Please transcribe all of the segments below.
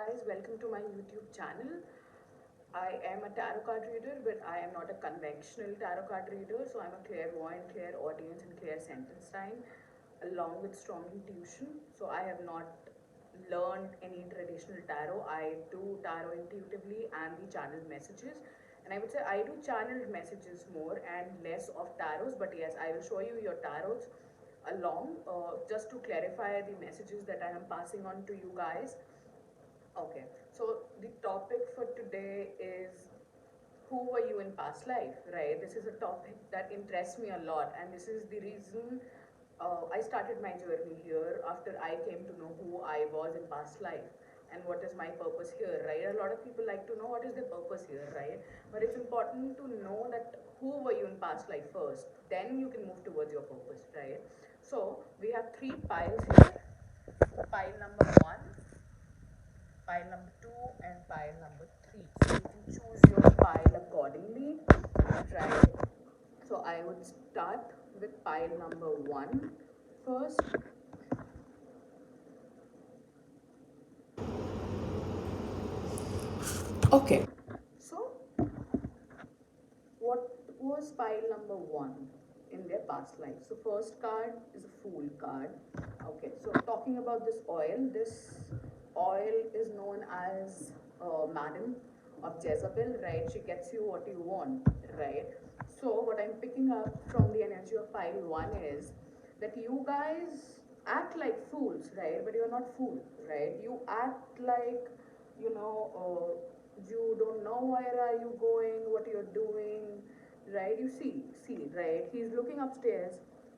guys, welcome to my YouTube channel. I am a tarot card reader, but I am not a conventional tarot card reader. So I'm a clairvoyant, clairaudience, and clairsentience sign, along with strong intuition. So I have not learned any traditional tarot. I do tarot intuitively and we channel messages. And I would say I do channeled messages more and less of tarots. But yes, I will show you your tarots along just to clarify the messages that I am passing on to you guys. Okay, so the topic for today is who were you in past life, right? This is a topic that interests me a lot, and this is the reason I started my journey here after I came to know who I was in past life and what is my purpose here, right? A lot of people like to know what is their purpose here, right? But it's important to know that who were you in past life first, then you can move towards your purpose, right? So we have three piles here. Pile number one, pile number 2 and pile number 3. So you can choose your pile accordingly, right? So I would start with pile number 1 first. Okay, so what was pile number 1 in their past life? So first card is a Fool card. Okay, so talking about this oil is known as Madam of Jezebel, right? She gets you what you want, right? So what I'm picking up from the energy of pile 1 is that you guys act like fools, right? But you're not fools, right? You act like, you know, you don't know where are you going, what you're doing, right? You see, right? He's looking upstairs.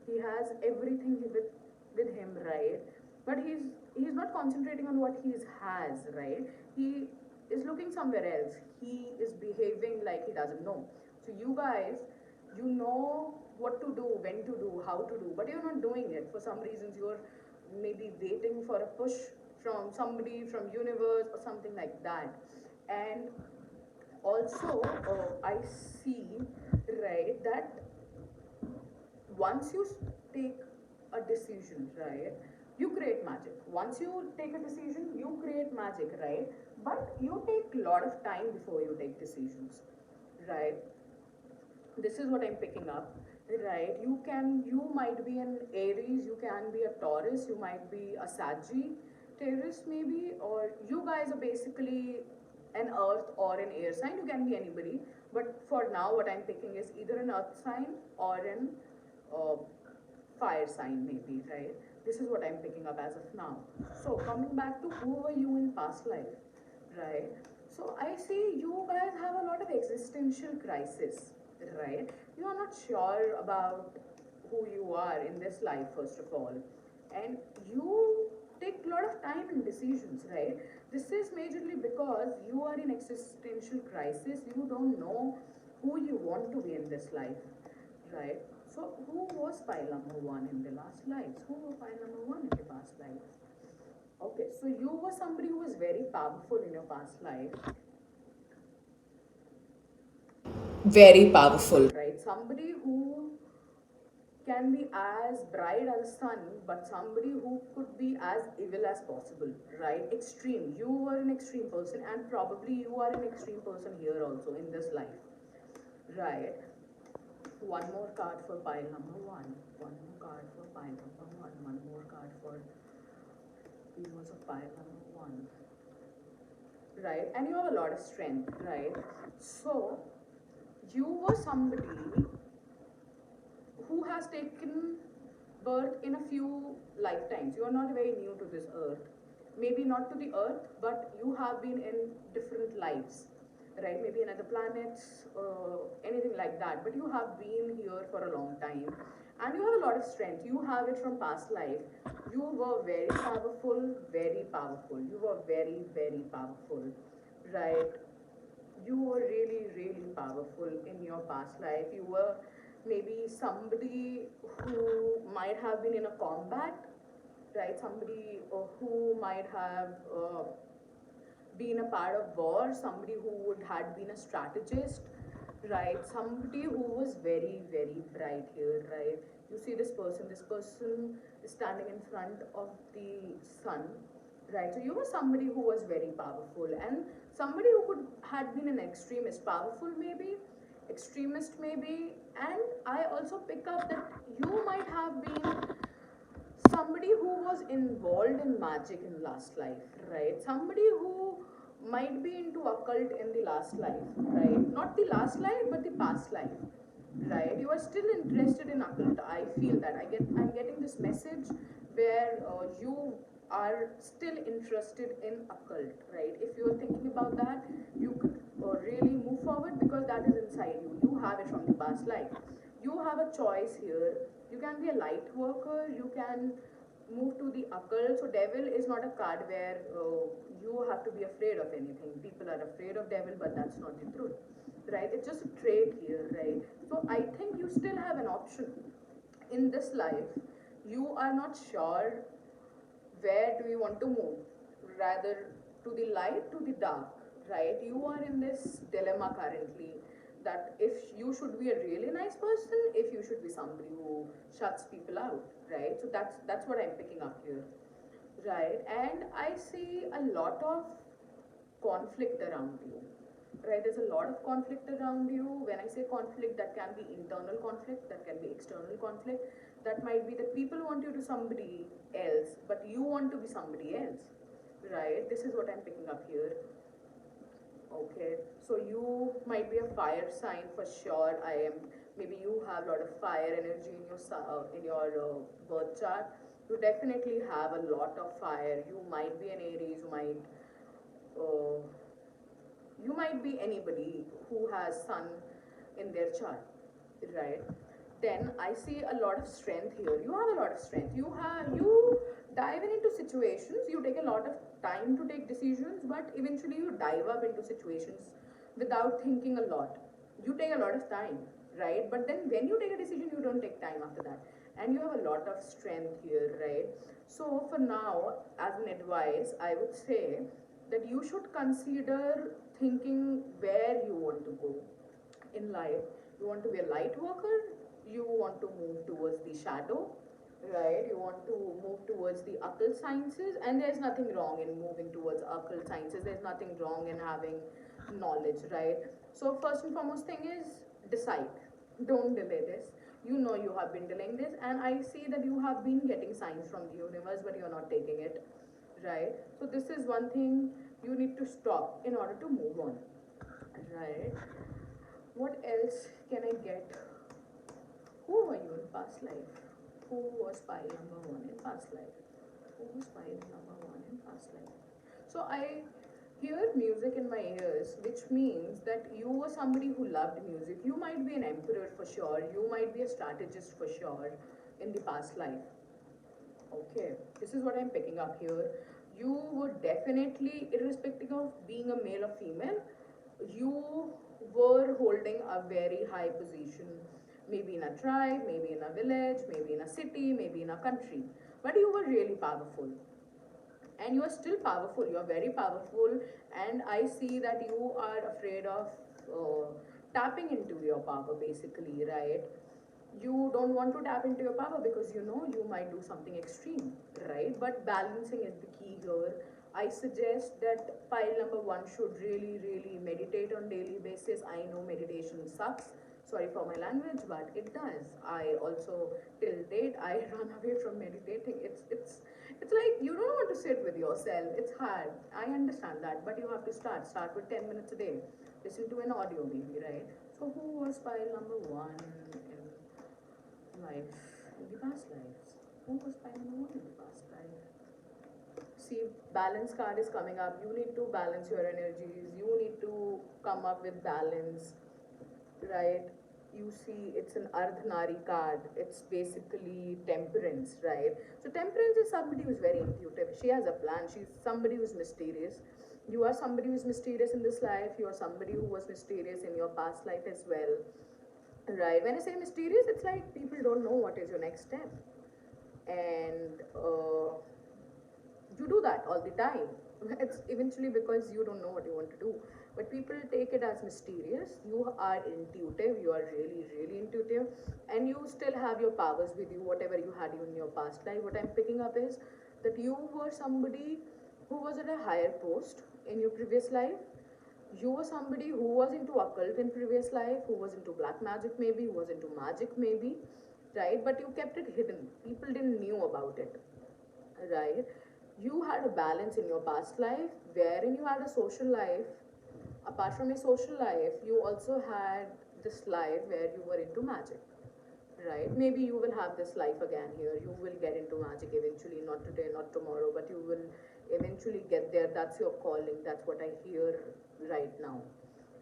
He has everything with him, right? But he's not concentrating on what he has, right? He is looking somewhere else. He is behaving like he doesn't know. So you guys, you know what to do, when to do, how to do, but you're not doing it. For some reasons, you're maybe waiting for a push from somebody, from universe or something like that. And also I see, right, that once you take a decision, right, you create magic. Once you take a decision, you create magic, right? But you take a lot of time before you take decisions, right? This is what I'm picking up, right? You might be an Aries, you can be a Taurus, you might be a Sagittarius maybe, or you guys are basically an earth or an air sign. You can be anybody, but for now what I'm picking is either an earth sign or an uh, fire sign maybe, right? This is what I'm picking up as of now. So coming back to who were you in past life, right? So I see you guys have a lot of existential crisis, right? You are not sure about who you are in this life, first of all, and you take a lot of time in decisions, right? This is majorly because you are in existential crisis. You don't know who you want to be in this life, right? So who was pile number 1 in the last lives? Who were pile number 1 in the past life? Okay, so you were somebody who was very powerful in your past life. Very powerful, right? Somebody who can be as bright as the sun, but somebody who could be as evil as possible, right? Extreme. You were an extreme person, and probably you are an extreme person here also in this life, right? One more card for pile number 1. One more card for pile number 1. One more card for viewers of pile number 1. Right? And you have a lot of strength, right? So, you were somebody who has taken birth in a few lifetimes. You are not very new to this earth. Maybe not to the earth, but you have been in different lives, right? Maybe in other planets, anything like that. But you have been here for a long time, and you have a lot of strength. You have it from past life. You were very powerful, very powerful. You were very, very powerful, right? You were really, really powerful in your past life. You were maybe somebody who might have been in a combat, right? Somebody who might have been a part of war, somebody who would had been a strategist, right? Somebody who was very, very bright here, right? You see this person is standing in front of the sun, right? So you were somebody who was very powerful, and somebody who could had been an extremist, powerful maybe, extremist maybe, and I also pick up that you might have been somebody who was involved in magic in last life, right? Somebody who might be into occult in the last life, right? Not the last life, but the past life, right? You are still interested in occult. I feel that I'm getting this message where you are still interested in occult, right? If you're thinking about that, you could really move forward because that is inside you. You have it from the past life. You have a choice here. You can be a light worker. You can move to the occult. So devil is not a card where you have to be afraid of anything. People are afraid of devil, but that's not the truth, right? It's just a trait here, right? So I think you still have an option in this life. You are not sure where do you want to move, rather to the light, to the dark, right? You are in this dilemma currently, that if you should be a really nice person, if you should be somebody who shuts people out, right? So that's what I'm picking up here, right? And I see a lot of conflict around you, right? There's a lot of conflict around you. When I say conflict, that can be internal conflict, that can be external conflict, that might be that people want you to somebody else but you want to be somebody else, right? This is what I'm picking up here. Okay, so you might be a fire sign for sure. I am. Maybe you have a lot of fire energy in your birth chart. You definitely have a lot of fire. You might be an Aries. Uh, you might be anybody who has sun in their chart, right? Then I see a lot of strength here. You have a lot of strength. You dive into situations. You take a lot of time to take decisions, but eventually you dive up into situations without thinking a lot. You take a lot of time, right? But then when you take a decision, you don't take time after that, and you have a lot of strength here, right? So for now, as an advice, I would say that you should consider thinking where you want to go in life. You want to be a light worker, you want to move towards the shadow, right? You want to move towards the occult sciences, and there's nothing wrong in moving towards occult sciences. There's nothing wrong in having knowledge, right? So first and foremost thing is decide. Don't delay this. You know you have been delaying this, and I see that you have been getting signs from the universe, but you're not taking it, right? So this is one thing you need to stop in order to move on, right? What else can I get? Who were you in past life? Who was pile number one in past life? Who was pile number one in past life? So I hear music in my ears, which means that you were somebody who loved music. You might be an emperor for sure. You might be a strategist for sure in the past life. Okay, this is what I'm picking up here. You would definitely, irrespective of being a male or female, you were holding a very high position, maybe in a tribe, maybe in a village, maybe in a city, maybe in a country. But you were really powerful. And you are still powerful, you are very powerful, and I see that you are afraid of tapping into your power basically, right? You don't want to tap into your power because you know you might do something extreme, right? But balancing is the key here. I suggest that pile number one should really meditate on daily basis. I know meditation sucks, sorry for my language, but it does. I also, till date, I run away from meditating. It's like you don't want to sit with yourself. It's hard, I understand that, but you have to start with 10 minutes a day. Listen to an audio maybe, right? So who was pile number one in life, in the past lives? Who was pile number one in the past life? See, balance card is coming up. You need to balance your energies. You need to come up with balance, right? You see, it's an Ardhanari card. It's basically temperance, right? So temperance is somebody who's very intuitive. She has a plan. She's somebody who's mysterious. You are somebody who's mysterious in this life. You are somebody who was mysterious in your past life as well, right? When I say mysterious, it's like people don't know what is your next step, and you do that all the time. It's eventually because you don't know what you want to do, but people take it as mysterious. You are intuitive, you are really intuitive, and you still have your powers with you, whatever you had in your past life. What I'm picking up is that you were somebody who was at a higher post in your previous life. You were somebody who was into occult in previous life, who was into black magic maybe, who was into magic maybe, right? But you kept it hidden. People didn't knew about it, right? You had a balance in your past life wherein you had a social life. Apart from your social life, you also had this life where you were into magic, right? Maybe you will have this life again here. You will get into magic eventually, not today, not tomorrow, but you will eventually get there. That's your calling. That's what I hear right now,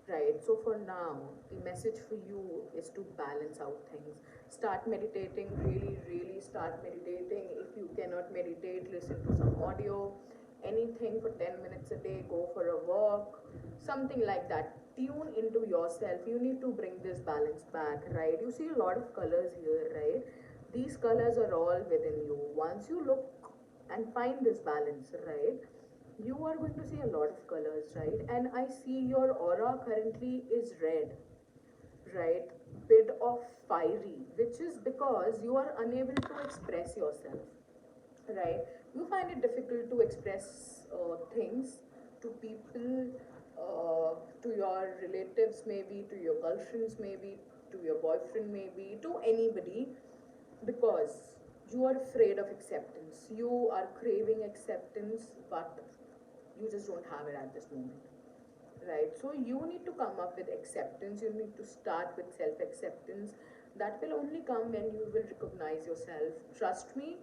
right? So for now, the message for you is to balance out things. Start meditating, really, really start meditating. If you cannot meditate, listen to some audio, anything for 10 minutes a day, go for a walk, something like that. Tune into yourself. You need to bring this balance back, right? You see a lot of colors here, right? These colors are all within you. Once you look and find this balance, right, you are going to see a lot of colors, right? And I see your aura currently is red, right? Bit of fiery, which is because you are unable to express yourself, right? You find it difficult to express things to people, to your relatives maybe, to your girlfriends maybe, to your boyfriend maybe, to anybody, because you are afraid of acceptance. You are craving acceptance, but you just don't have it at this moment, right? So you need to come up with acceptance. You need to start with self acceptance. That will only come when you will recognize yourself. Trust me,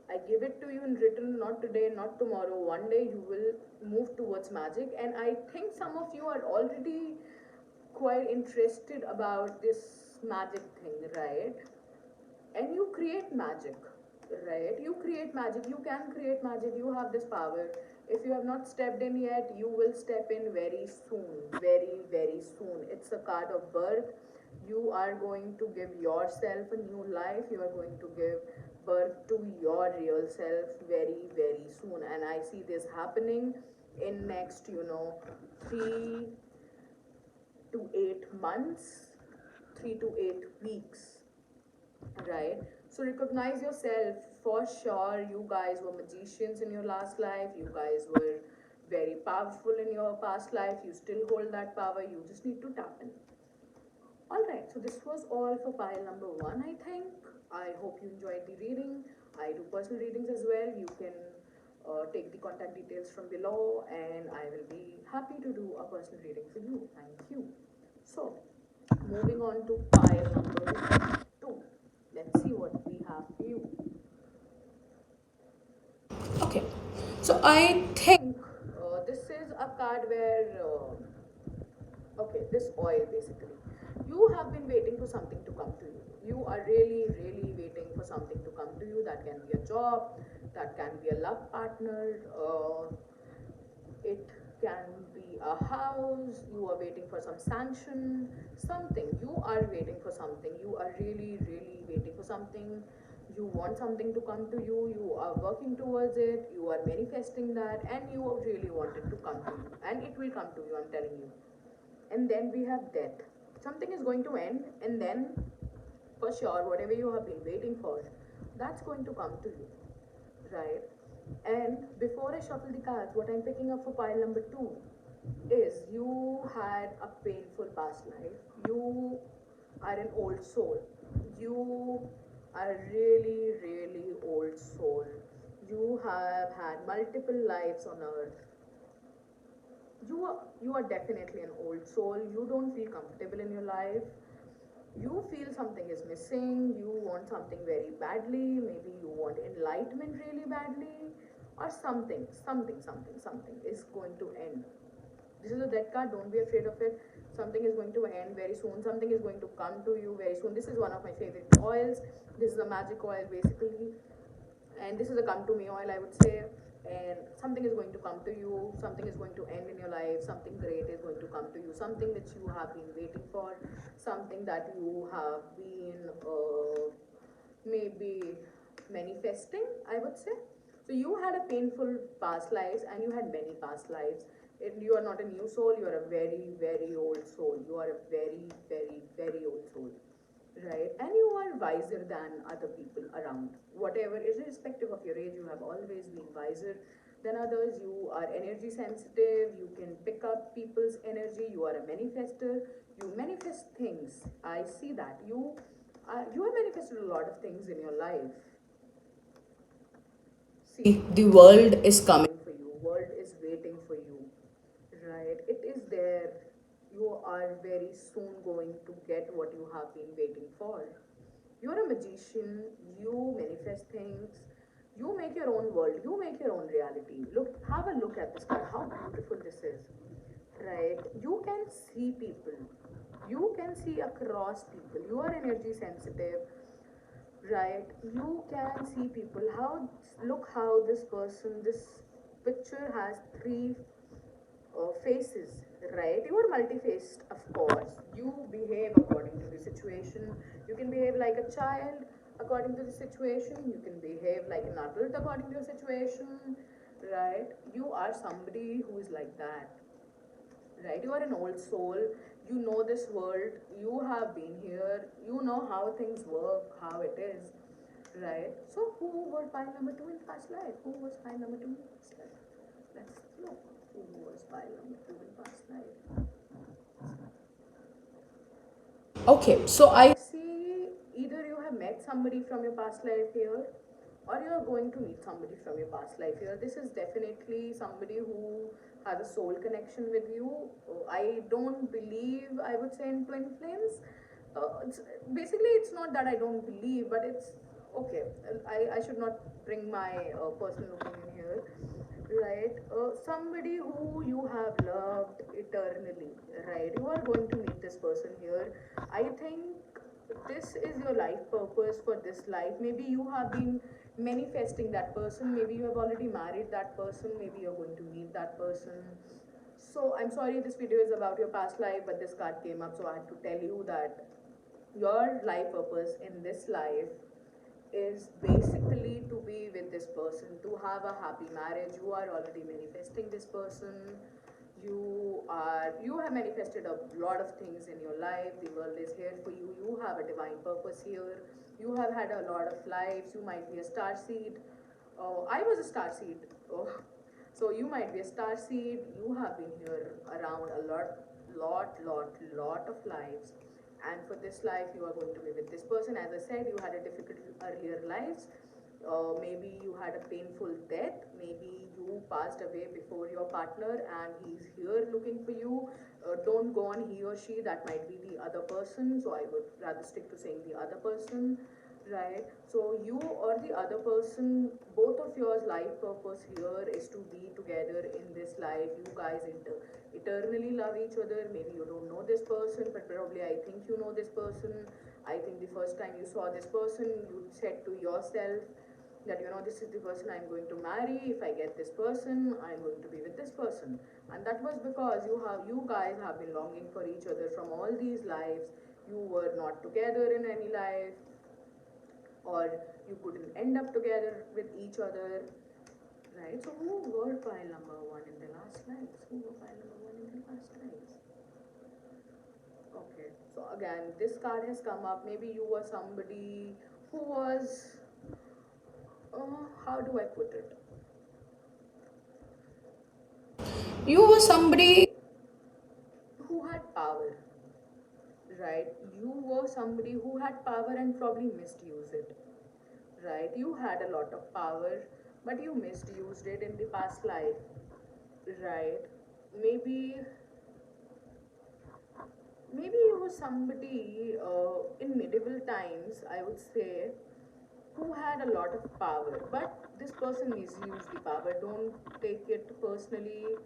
I give it to you in written, not today, not tomorrow. One day you will move towards magic, and I think some of you are already quite interested about this magic thing, right? And you create magic, right? You create magic. You can create magic. You have this power. If you have not stepped in yet, you will step in very soon, very, very soon. It's a card of birth. You are going to give yourself a new life. You are going to give birth to your real self very, very soon. And I see this happening in next, 3 to 8 months, 3 to 8 weeks, right? So recognize yourself. For sure, you guys were magicians in your last life. You guys were very powerful in your past life. You still hold that power. You just need to tap in. All right, so this was all for pile number one, I think. I hope you enjoyed the reading. I do personal readings as well. You can take the contact details from below, and I will be happy to do a personal reading for you. Thank you. So, moving on to pile number two. Let's see what we have for you. Okay, so I think this is a card where, okay, this oil basically. You have been waiting for something to come to you. You are really, really waiting for something to come to you. That can be a job, that can be a love partner, it can be a house. You are waiting for some sanction, something. You are waiting for something. You are really, really waiting for something. You want something to come to you. You are working towards it. You are manifesting that, and you really want it to come to you. And it will come to you, I'm telling you. And then we have death. Something is going to end, and then for sure, whatever you have been waiting for, that's going to come to you, right? And before I shuffle the cards, what I'm picking up for pile number two is you had a painful past life. You are an old soul. You are really, really old soul. You have had multiple lives on earth. You are definitely an old soul. You don't feel comfortable in your life. You feel something is missing. You want something very badly. Maybe you want enlightenment really badly, or something is going to end. This is a death card. Don't be afraid of it. Something is going to end very soon. Something is going to come to you very soon. This is one of my favorite oils. This is a magic oil basically, and this is a come to me oil, I would say. And something is going to come to you. Something is going to end in your life. Something great is going to come to you. Something which you have been waiting for. Something that you have been maybe manifesting, I would say. So you had a painful past lives, and you had many past lives. You are not a new soul. You are a very, very old soul. You are a very, very, very old soul, right? And you are wiser than other people around. Whatever, irrespective of your age, you have always been wiser than others. You are energy sensitive. You can pick up people's energy. You are a manifester. You manifest things. I see that. You have manifested a lot of things in your life. See, the world is coming for you. World is waiting for you. Right? It is there. You are very soon going to get what you have been waiting for. You're a magician. You manifest things. You make your own world. You make your own reality. Look, have a look at this card. How beautiful this is. Right? You can see people. You can see across people. You are energy sensitive. Right? You can see people. How look how this person, this picture has three faces, right? You are multi-faced, of course. You behave according to the situation. You can behave like a child according to the situation. You can behave like an adult according to the situation, right? You are somebody who is like that, right? You are an old soul. You know this world. You have been here. You know how things work, how it is, right? So, who was pile number two in past life? Who was pile number two in past life? Let's look. Who was pile number two in past life? Okay, so I see either you have met somebody from your past life here, or you are going to meet somebody from your past life here. This is definitely somebody who has a soul connection with you. I don't believe, I would say, in twin flames. It's not that I don't believe, but it's okay. I should not bring my personal opinion here, right? Somebody who you have loved eternally, right? You are going to meet this person here. I think this is your life purpose for this life. Maybe you have been manifesting that person. Maybe you have already married that person. Maybe you're going to meet that person. So I'm sorry this video is about your past life, but this card came up, so I had to tell you that your life purpose in this life is basically to be with this person, to have a happy marriage. You are already manifesting this person. You have manifested a lot of things in your life. The world is here for you. You have a divine purpose here. You have had a lot of lives. You might be a star seed. I was a star seed. So you might be a star seed. You have been here around a lot of lives, and for this life you are going to be with this person. As I said, you had a difficult earlier lives. Maybe you had a painful death. Maybe you passed away before your partner and he's here looking for you. Don't go on he or she, that might be the other person, so I would rather stick to saying the other person, right? So you or the other person, both of yours life purpose here is to be together in this life. You guys eternally love each other. Maybe you don't know this person, but probably I think you know this person. I think the first time you saw this person, you said to yourself that, this is the person I'm going to marry. If I get this person, I'm going to be with this person. And that was because you guys have been longing for each other from all these lives. You were not together in any life, or you couldn't end up together with each other, right? So who were pile number one in the last lives? Who were pile number one in the last lives? Okay, so again, this card has come up. Maybe you were somebody who was, how do I put it? You were somebody who had power, right? You were somebody who had power and probably misused it, right? You had a lot of power, but you misused it in the past life, right? Maybe maybe you were somebody in medieval times, I would say, who had a lot of power, but this person misused the power. Don't take it personally.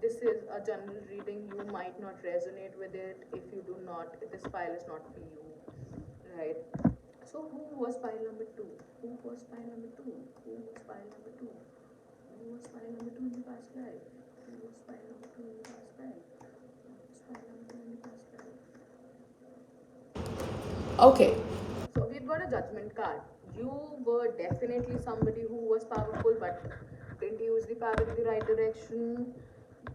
This is a general reading. You might not resonate with it. If you do not, this file is not for you, right? So who was file number two? Who was file number two? Who was file number two? Who was file number two in the past life? Who was file number two in the past life? Who was file number two in the past life? Okay, so we've got a judgment card. You were definitely somebody who was powerful but didn't use the power in the right direction.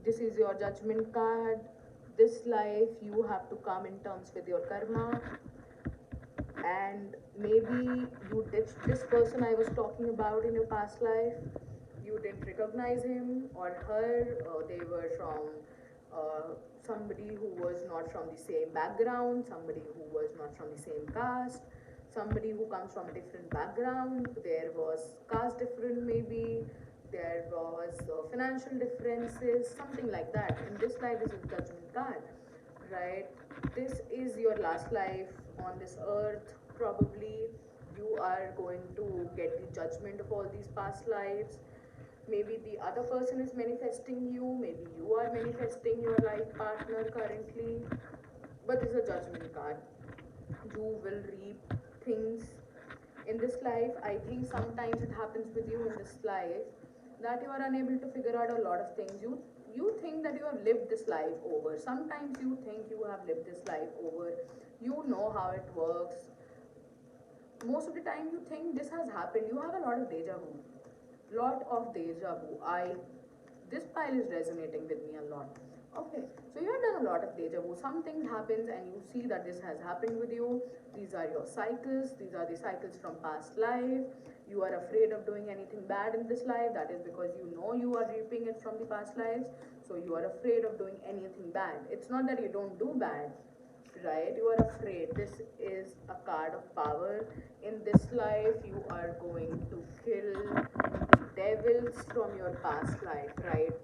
This is your judgment card. This life you have to come in terms with your karma, and maybe you ditched this person I was talking about in your past life. you didn't recognize him or her, they were from somebody who was not from the same background, somebody who was not from the same caste, somebody who comes from a different background, there was caste difference maybe, there was financial differences, something like that. In this life, this is judgment card, right? This is your last life on this earth, probably. You are going to get the judgment of all these past lives. Maybe the other person is manifesting you, maybe you are manifesting your life partner currently, but this is a judgment card. You will reap things in this life. I think sometimes it happens with you in this life that you are unable to figure out a lot of things. You think that you have lived this life over. Sometimes you think you have lived this life over. You know how it works. Most of the time you think this has happened. You have a lot of deja vu. Lot of deja vu. This pile is resonating with me a lot. Okay, so you have done a lot of deja vu. Something happens and you see that this has happened with you. These are your cycles. These are the cycles from past life. You are afraid of doing anything bad in this life. That is because you know you are reaping it from the past lives. So you are afraid of doing anything bad. It's not that you don't do bad, right? You are afraid. This is a card of power. In this life, you are going to kill the devils from your past life, right?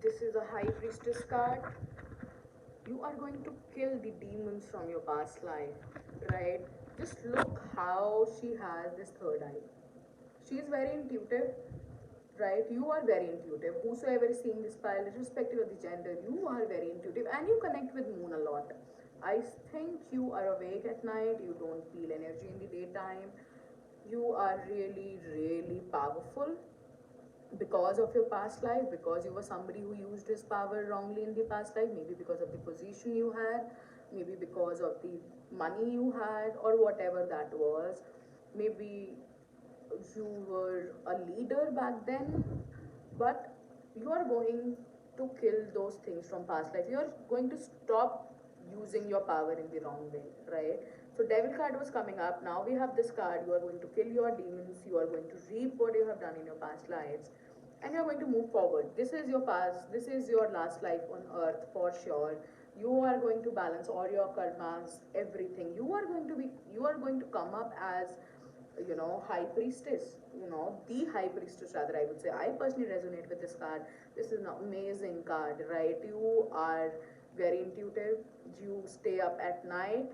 This is a high priestess card. You are going to kill the demons from your past life, right? Just look how she has this third eye. She is very intuitive, right? You are very intuitive. Whosoever is seeing this pile, irrespective of the gender, you are very intuitive and you connect with moon a lot. I think you are awake at night, you don't feel energy in the daytime. You are really, really powerful because of your past life, because you were somebody who used his power wrongly in the past life, maybe because of the position you had, maybe because of the money you had, or whatever that was. Maybe you were a leader back then, but you are going to kill those things from past life. You are going to stop using your power in the wrong way, right? So devil card was coming up. Now we have this card. You are going to kill your demons. You are going to reap what you have done in your past lives, and you are going to move forward. This is your past. This is your last life on earth for sure. You are going to balance all your karmas, everything. You are going to be. You are going to come up as, high priestess, the high priestess rather, I would say. I personally resonate with this card. This is an amazing card, right? You are very intuitive. You stay up at night,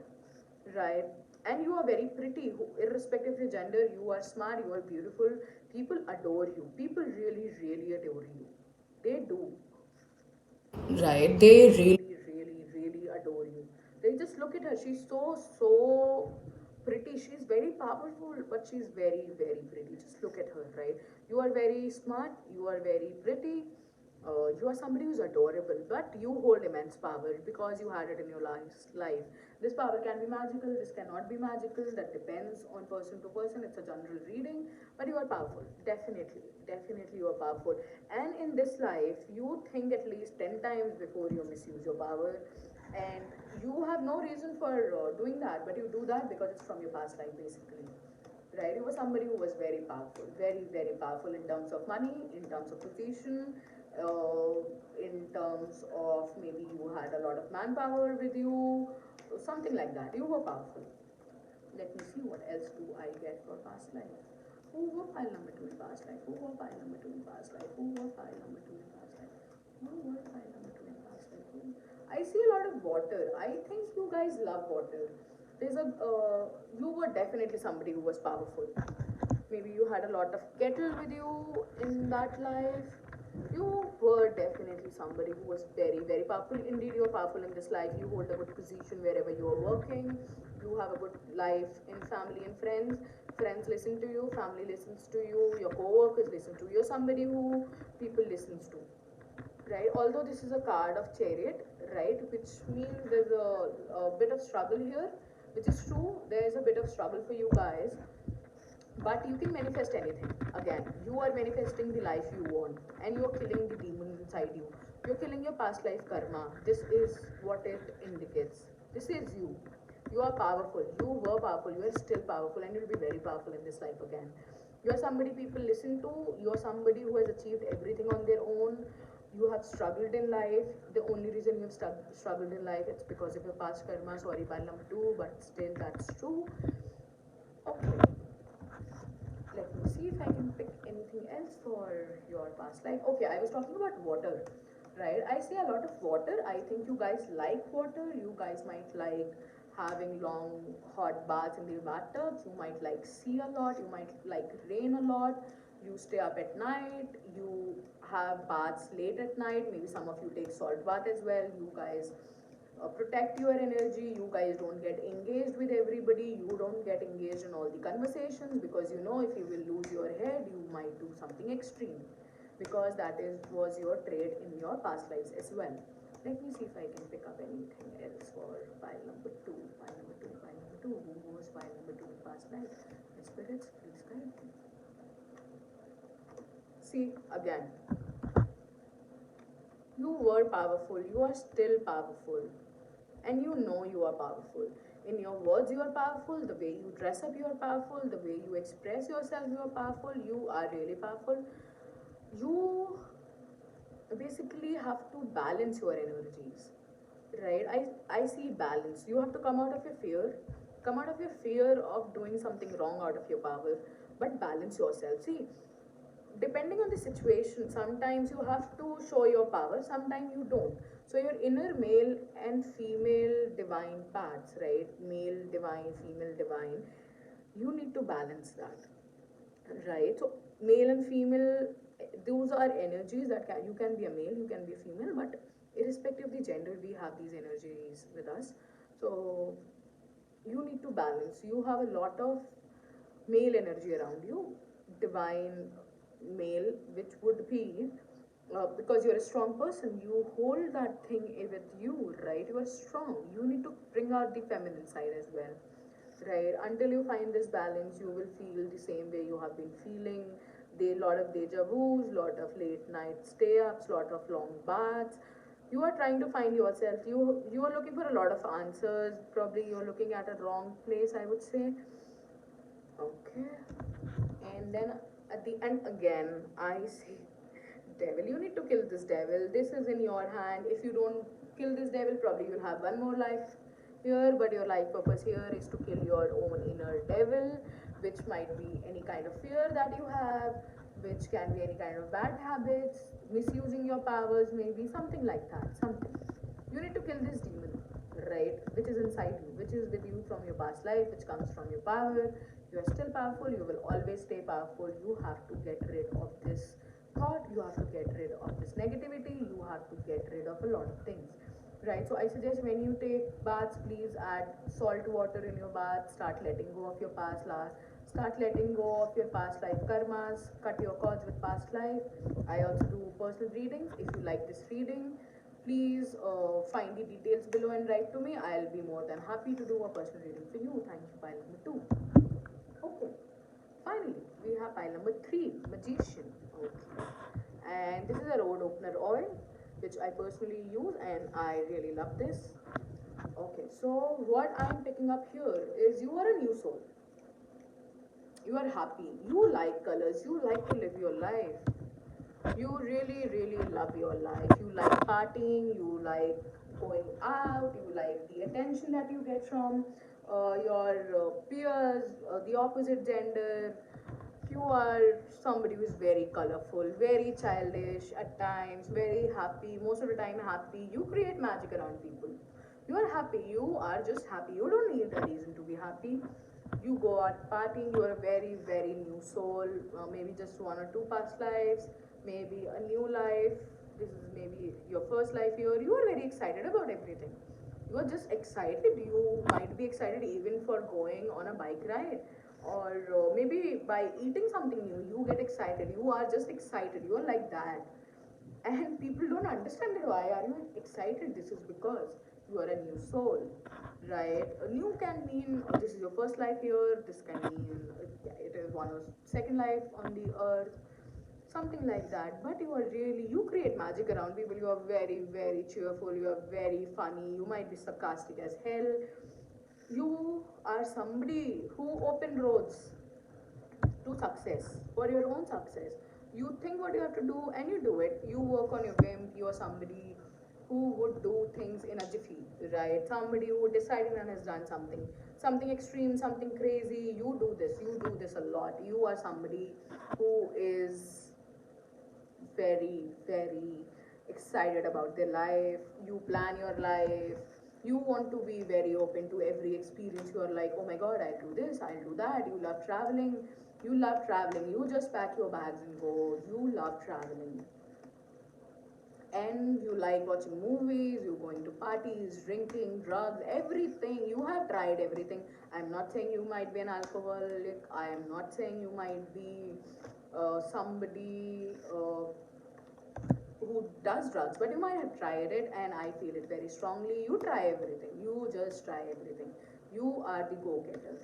right? And you are very pretty. Irrespective of your gender, you are smart, you are beautiful. People adore you. People really, really adore you. They do. Right, they really, really, really adore you. They just look at her. She's so pretty. She's very powerful, but she's very, very pretty. Just look at her, right? You are very smart. You are very pretty. You are somebody who's adorable, but you hold immense power because you had it in your life. This power can be magical. This cannot be magical. That depends on person to person. It's a general reading, but you are powerful. Definitely, definitely, you are powerful. And in this life, you think at least 10 times before you misuse your power, and you have no reason for doing that, but you do that because it's from your past life, basically, right? You were somebody who was very powerful, very, very powerful in terms of money, in terms of position, in terms of maybe you had a lot of manpower with you, something like that. You were powerful. Let me see what else do I get for past life. Who were pile number 2 in past life? Who were pile number 2 in past life? Who were pile number 2 in past life? Who were pile number 2 in past life? I see a lot of water. I think you guys love water. You were definitely somebody who was powerful. Maybe you had a lot of kettle with you in that life. You were definitely somebody who was very, very powerful. Indeed, you are powerful in this life. You hold a good position wherever you are working. You have a good life in family and friends. Friends listen to you. Family listens to you. Your co-workers listen to you. You're somebody who people listens to, right? Although this is a card of chariot, right, which means there's a bit of struggle here, which is true. There is a bit of struggle for you guys, but you can manifest anything. Again, you are manifesting the life you want, and you're killing the demons inside you. You're killing your past life karma. This is what it indicates. This is you. You are powerful. You were powerful. You are still powerful, and you'll be very powerful in this life again. You're somebody people listen to. You're somebody who has achieved everything on their own. You have struggled in life. The only reason you've struggled in life, it's because of your past karma. Sorry, pile number 2, but still that's true. Okay, let me see if I can pick anything else for your past life. Okay, I was talking about water, right? I see a lot of water. I think you guys like water. You guys might like having long hot baths in the bathtubs. You might like sea a lot. You might like rain a lot. You stay up at night. You have baths late at night. Maybe some of you take salt bath as well. You guys protect your energy. You guys don't get engaged with everybody. You don't get engaged in all the conversations, because you know if you will lose your head, you might do something extreme, because that is was your trait in your past lives as well. Let me see if I can pick up anything else for pile number 2. Pile number 2, pile number 2. Who was pile number 2 in past life? My spirits, please guide me. See, again, you were powerful. You are still powerful, and you know you are powerful. In your words, you are powerful. The way you dress up, you are powerful. The way you express yourself, you are powerful. You are really powerful. You basically have to balance your energies, right? I see balance. You have to come out of your fear, come out of your fear of doing something wrong out of your power, but balance yourself. See, depending on the situation, sometimes you have to show your power, sometimes you don't. So your inner male and female divine parts, right? Male divine, female divine, you need to balance that, right? So male and female, those are energies that you can be a male, you can be a female, but irrespective of the gender, we have these energies with us. So you need to balance. You have a lot of male energy around you, divine male, which would be because you're a strong person, you hold that thing with you, right? You are strong. You need to bring out the feminine side as well, right? Until you find this balance, you will feel the same way you have been feeling. The lot of deja vu's, lot of late night stay ups, lot of long baths. You are trying to find yourself. You are looking for a lot of answers. Probably you're looking at a wrong place, I would say. Okay. And then at the end again, I say, devil, you need to kill this devil. This is in your hand. If you don't kill this devil, probably you'll have one more life here, but your life purpose here is to kill your own inner devil, which might be any kind of fear that you have, which can be any kind of bad habits, misusing your powers, maybe something like that. Something. You need to kill this demon, right? Which is inside you, which is with you from your past life, which comes from your power. You are still powerful. You will always stay powerful. You have to get rid of this thought. You have to get rid of this negativity. You have to get rid of a lot of things, right? So I suggest when you take baths, please add salt water in your bath. Start letting go of your past life. Start letting go of your past life karmas. Cut your cords with past life. I also do personal readings. If you like this reading, please find the details below and write to me. I'll be more than happy to do a personal reading for you. Thank you, pile number 2. Okay. Finally, we have pile number 3, magician. Okay. And this is a road opener oil, which I personally use, and I really love this. Okay, so what I'm picking up here is you are a new soul. You are happy. You like colors. You like to live your life. You really, really love your life. You like partying. You like going out. You like the attention that you get from your peers, the opposite gender. You are somebody who is very colorful, very childish at times, very happy, most of the time happy. You create magic around people. You are happy. You are just happy. You don't need a reason to be happy. You go out partying. You are a very, very new soul. Maybe just 1 or 2 past lives. Maybe a new life. This is maybe your first life here. You are very excited about everything. You are just excited. You might be excited even for going on a bike ride, or maybe by eating something new. You get excited. You are just excited. You are like that, and people don't understand that. Why are you excited? This is because you are a new soul, right? A new can mean this is your first life here. This can mean it is one or second life on the earth, something like that. But you are really, you create magic around people. You are very, very cheerful. You are very funny. You might be sarcastic as hell. You are somebody who open roads to to success, for your own success. You think what you have to do and you do it. You work on your game. You are somebody who would do things in a jiffy, right? Somebody who decided and has done something extreme, something crazy. You do this a lot. You are somebody who is very, very excited about their life. You plan your life. You want to be very open to every experience. You are like, oh my god, I'll do this, I'll do that. You love traveling. You love traveling. You just pack your bags and go. You love traveling. And you like watching movies, you going to parties, drinking, drugs, everything. You have tried everything. I'm not saying you might be an alcoholic. I am not saying you might be somebody who does drugs, but you might have tried it, and I feel it very strongly. You try everything. You just try everything. You are the go-getter.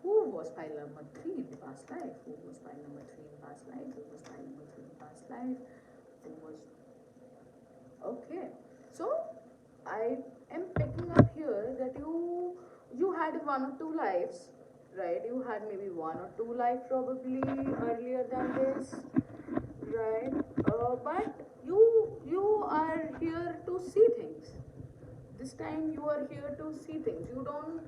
Who was pile number 3 in the past life? Who was pile number 3 in past life? Who was pile number 3 in past life? Who was... Okay. So, I am picking up here that you had one or two lives, right? You had maybe one or two lives probably earlier than this, right? But you are here to see things. This time you are here to see things. You don't,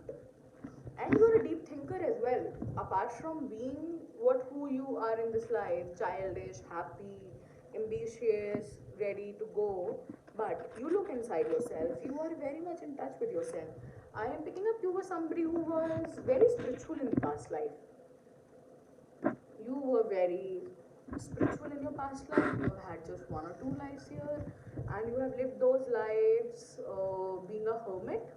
and you are a deep thinker as well. Apart from being who you are in this life, childish, happy, ambitious, ready to go, but you look inside yourself. You are very much in touch with yourself. I am picking up you were somebody who was very spiritual in the past life. You were very spiritual in your past life. You have had just one or two lives here, and you have lived those lives being a hermit,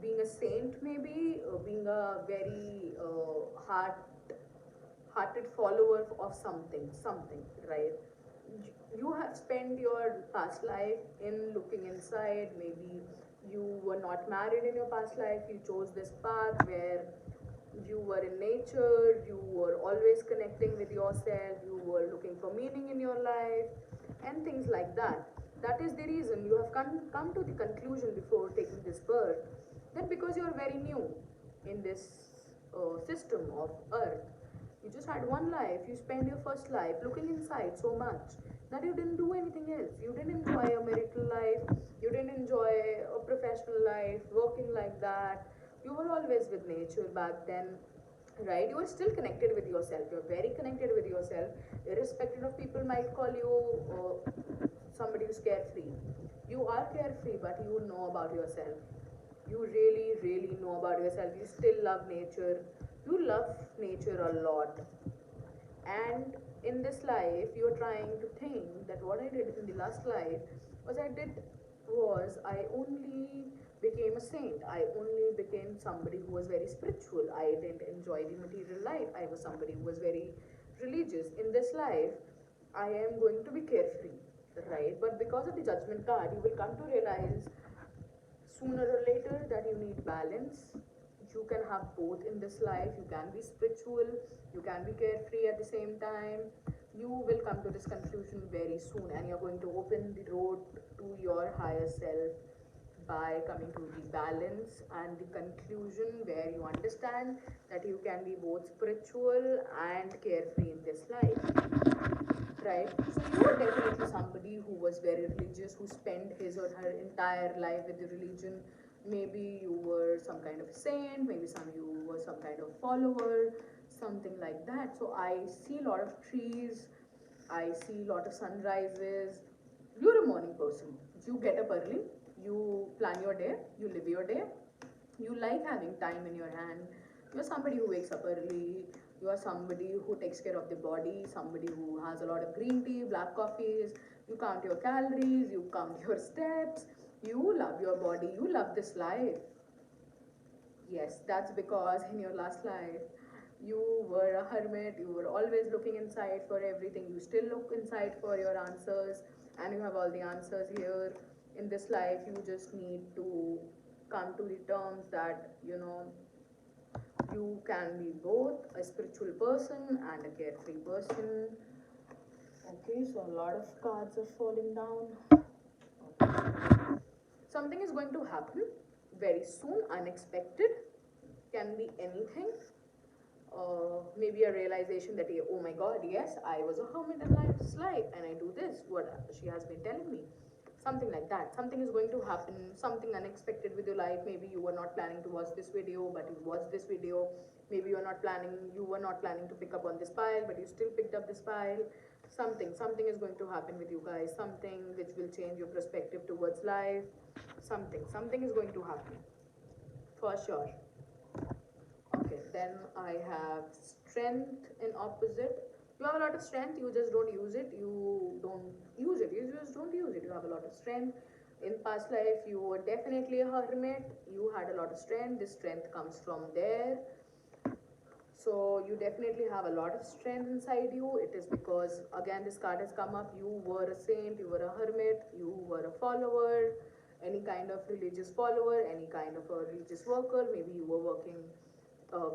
being a saint, maybe being a very hearted follower of something, right? You have spent your past life in looking inside. Maybe you were not married in your past life. You chose this path where you were in nature, you were always connecting with yourself, you were looking for meaning in your life, and things like that. That is the reason you have come to the conclusion before taking this birth that because you are very new in this system of earth, you just had one life, you spent your first life looking inside so much that you didn't do anything else. You didn't enjoy a marital life, you didn't enjoy a professional life, working like that. You were always with nature back then, right? You are still connected with yourself. You're very connected with yourself, irrespective of people might call you somebody who's carefree. You are carefree, but you know about yourself. You really, really know about yourself. You still love nature. You love nature a lot. And in this life, you're trying to think that what I did in the last life was I only became a saint. I only became somebody who was very spiritual. I didn't enjoy the material life. I was somebody who was very religious. In this life, I am going to be carefree, right? But because of the judgment card, you will come to realize sooner or later that you need balance. You can have both in this life. You can be spiritual, you can be carefree at the same time. You will come to this conclusion very soon, and you're going to open the road to your higher self by coming to the balance and the conclusion where you understand that you can be both spiritual and carefree in this life, right? So you are definitely somebody who was very religious, who spent his or her entire life with the religion. Maybe you were some kind of a saint, maybe you were some kind of follower, something like that. So I see a lot of trees, I see a lot of sunrises. You're a morning person. You get up early, you plan your day, you live your day, you like having time in your hand. You're somebody who wakes up early, you are somebody who takes care of the body, somebody who has a lot of green tea, black coffees. You count your calories, you count your steps. You love your body, you love this life. Yes, that's because in your last life you were a hermit. You were always looking inside for everything. You still look inside for your answers, and you have all the answers here. In this life, you just need to come to the terms that you can be both a spiritual person and a carefree person. Okay, so a lot of cards are falling down. Okay. Something is going to happen very soon, unexpected, can be anything. maybe a realization that, oh my god, yes, I was a hermit in life's life and I do this, what she has been telling me. Something like that. Something is going to happen, something unexpected with your life. Maybe you were not planning to watch this video, but you watched this video. Maybe you were not planning to pick up on this pile, but you still picked up this pile. Something is going to happen with you guys, something which will change your perspective towards life. Something is going to happen for sure. Okay, then I have strength in opposite. You have a lot of strength, you just don't use it. You just don't use it. You have a lot of strength. In past life, you were definitely a hermit. You had a lot of strength. This strength comes from there. So you definitely have a lot of strength inside you. It is because, again, this card has come up. You were a saint, you were a hermit, you were a follower, any kind of religious follower, any kind of a religious worker. Maybe you were working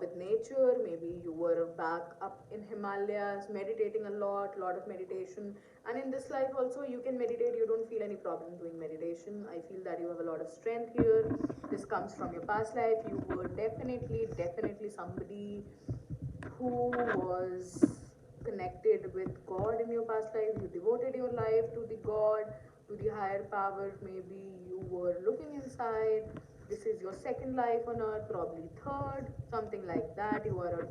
with nature. Maybe you were back up in Himalayas meditating a lot of meditation. And in this life also you can meditate. You don't feel any problem doing meditation. I feel that you have a lot of strength here. This comes from your past life. You were definitely somebody who was connected with God in your past life. You devoted your life to the God, to the higher power. Maybe you were looking inside. This is your second life on earth, probably third, something like that. You are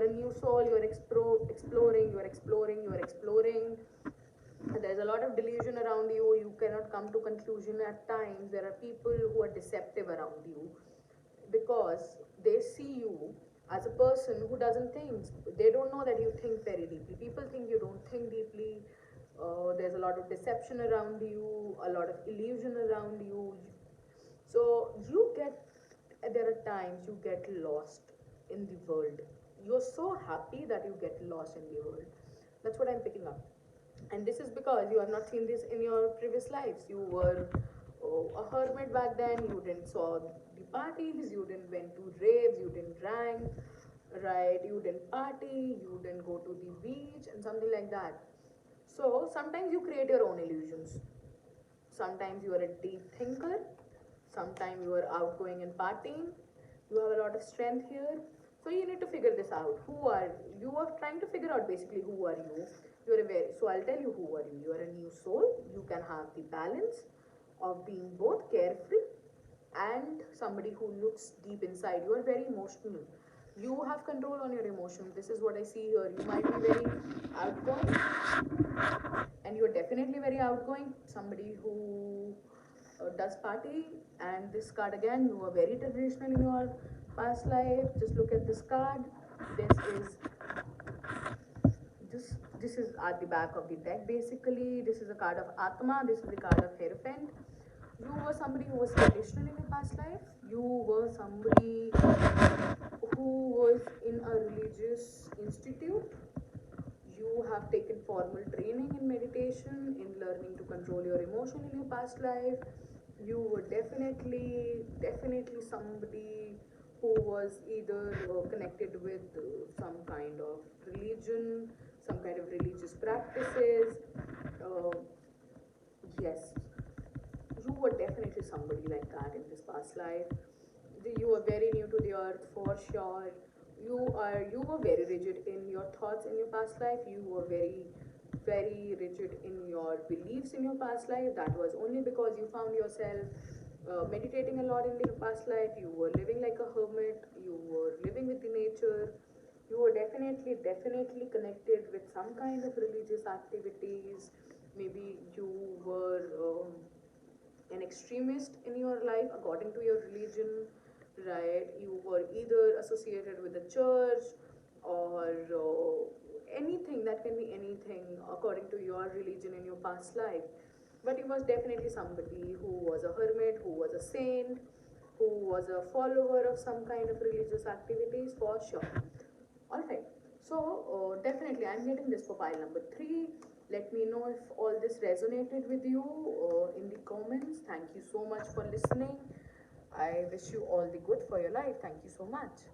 a new soul. You are exploring. There's a lot of delusion around you. You cannot come to conclusion at times. There are people who are deceptive around you because they see you as a person who doesn't think. They don't know that you think very deeply. People think you don't think deeply. There's a lot of deception around you, a lot of illusion around you. So there are times you get lost in the world. You're so happy that you get lost in the world. That's what I'm picking up. And this is because you have not seen this in your previous lives. You were a hermit back then. You didn't saw the parties. You didn't went to raves. You didn't drank, right? You didn't party. You didn't go to the beach and something like that. So sometimes you create your own illusions. Sometimes you are a deep thinker. Sometimes you are outgoing and partying. You have a lot of strength here. So you need to figure this out. Who are you? You are trying to figure out basically who are you. So I'll tell you who are you. You are a new soul. You can have the balance of being both carefree and somebody who looks deep inside. You are very emotional. You have control on your emotions. This is what I see here. You might be very outgoing, and you're definitely very outgoing. Somebody who does party. And this card again, you were very traditional in your past life. Just look at this card. This is at the back of the deck. Basically, this is a card of Atma. This is the card of Hierophant. You were somebody who was traditional in your past life. You were somebody who was in a religious institute. You have taken formal training in meditation, in learning to control your emotion in your past life. You were definitely somebody who was either connected with some kind of religion, some kind of religious practices. Uh, yes, you were definitely somebody like that in this past life. You were very new to the earth for sure. You were very rigid in your thoughts in your past life. You were very rigid in your beliefs in your past life. That was only because you found yourself meditating a lot in your past life. You were living like a hermit. You were living with the nature. You were definitely connected with some kind of religious activities. Maybe you were an extremist in your life according to your religion, right? You were either associated with the church or anything. That can be anything according to your religion in your past life. But you was definitely somebody who was a hermit, who was a saint, who was a follower of some kind of religious activities for sure. All right. So definitely I'm getting this for pile number 3. Let me know if all this resonated with you in the comments. Thank you so much for listening. I wish you all the good for your life. Thank you so much.